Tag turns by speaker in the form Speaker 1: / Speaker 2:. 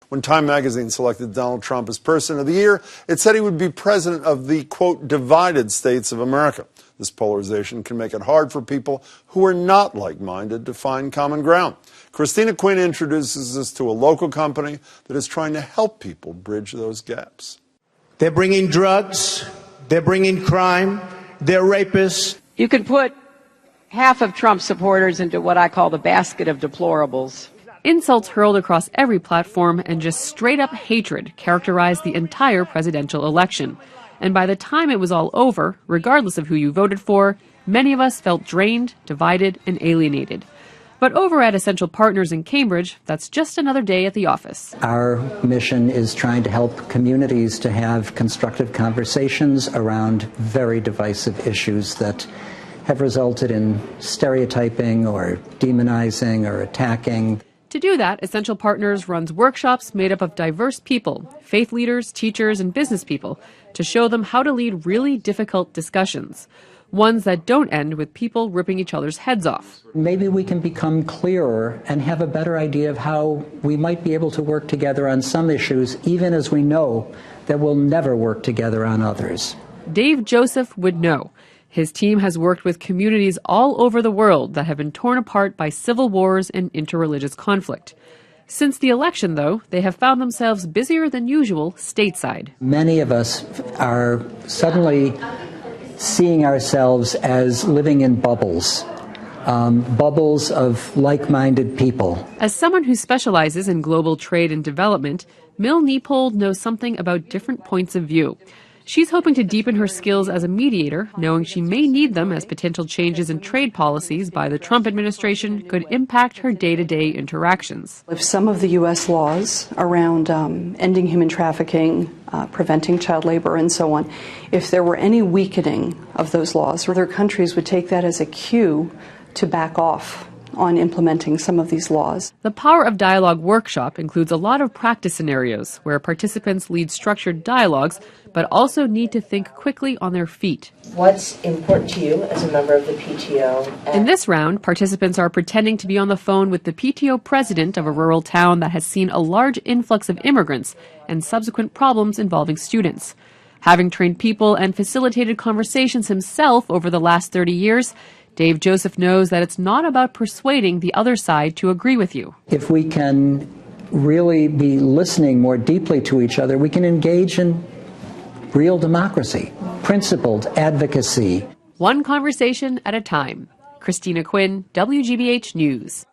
Speaker 1: When Time magazine selected Donald Trump as Person of the Year, it said he would be president of the, quote, divided states of America. This polarization can make it hard for people who are not like-minded to find common ground. Christina Quinn introduces us to a local company that is trying to help people bridge those gaps.
Speaker 2: They're bringing drugs, they're bringing crime, they're rapists.
Speaker 3: You could put half of Trump supporters into what I call the basket of deplorables.
Speaker 4: Insults hurled across every platform and just straight-up hatred characterized the entire presidential election. And by the time it was all over, regardless of who you voted for, many of us felt drained, divided, and alienated. But over at Essential Partners in Cambridge, that's just another day at the office.
Speaker 5: Our mission is trying to help communities to have constructive conversations around very divisive issues that have resulted in stereotyping or demonizing or attacking.
Speaker 4: To do that, Essential Partners runs workshops made up of diverse people, faith leaders, teachers, and business people, to show them how to lead really difficult discussions, ones that don't end with people ripping each other's heads off.
Speaker 5: Maybe we can become clearer and have a better idea of how we might be able to work together on some issues, even as we know that we'll never work together on others.
Speaker 4: Dave Joseph would know. His team has worked with communities all over the world that have been torn apart by civil wars and interreligious conflict. Since the election, though, they have found themselves busier than usual stateside.
Speaker 5: Many of us are suddenly seeing ourselves as living in bubbles, bubbles of like-minded people.
Speaker 4: As someone who specializes in global trade and development, Mill Niepold knows something about different points of view. She's hoping to deepen her skills as a mediator, knowing she may need them as potential changes in trade policies by the Trump administration could impact her day-to-day interactions.
Speaker 6: If some of the U.S. laws around ending human trafficking, preventing child labor, and so on, if there were any weakening of those laws, other countries would take that as a cue to back off on implementing some of these laws.
Speaker 4: The Power of Dialogue workshop includes a lot of practice scenarios where participants lead structured dialogues, but also need to think quickly on their feet.
Speaker 7: What's important to you as a member of the PTO?
Speaker 4: In this round, participants are pretending to be on the phone with the PTO president of a rural town that has seen a large influx of immigrants and subsequent problems involving students. Having trained people and facilitated conversations himself over the last 30 years, Dave Joseph knows that it's not about persuading the other side to agree with you.
Speaker 5: If we can really be listening more deeply to each other, we can engage in real democracy, principled advocacy.
Speaker 4: One conversation at a time. Christina Quinn, WGBH News.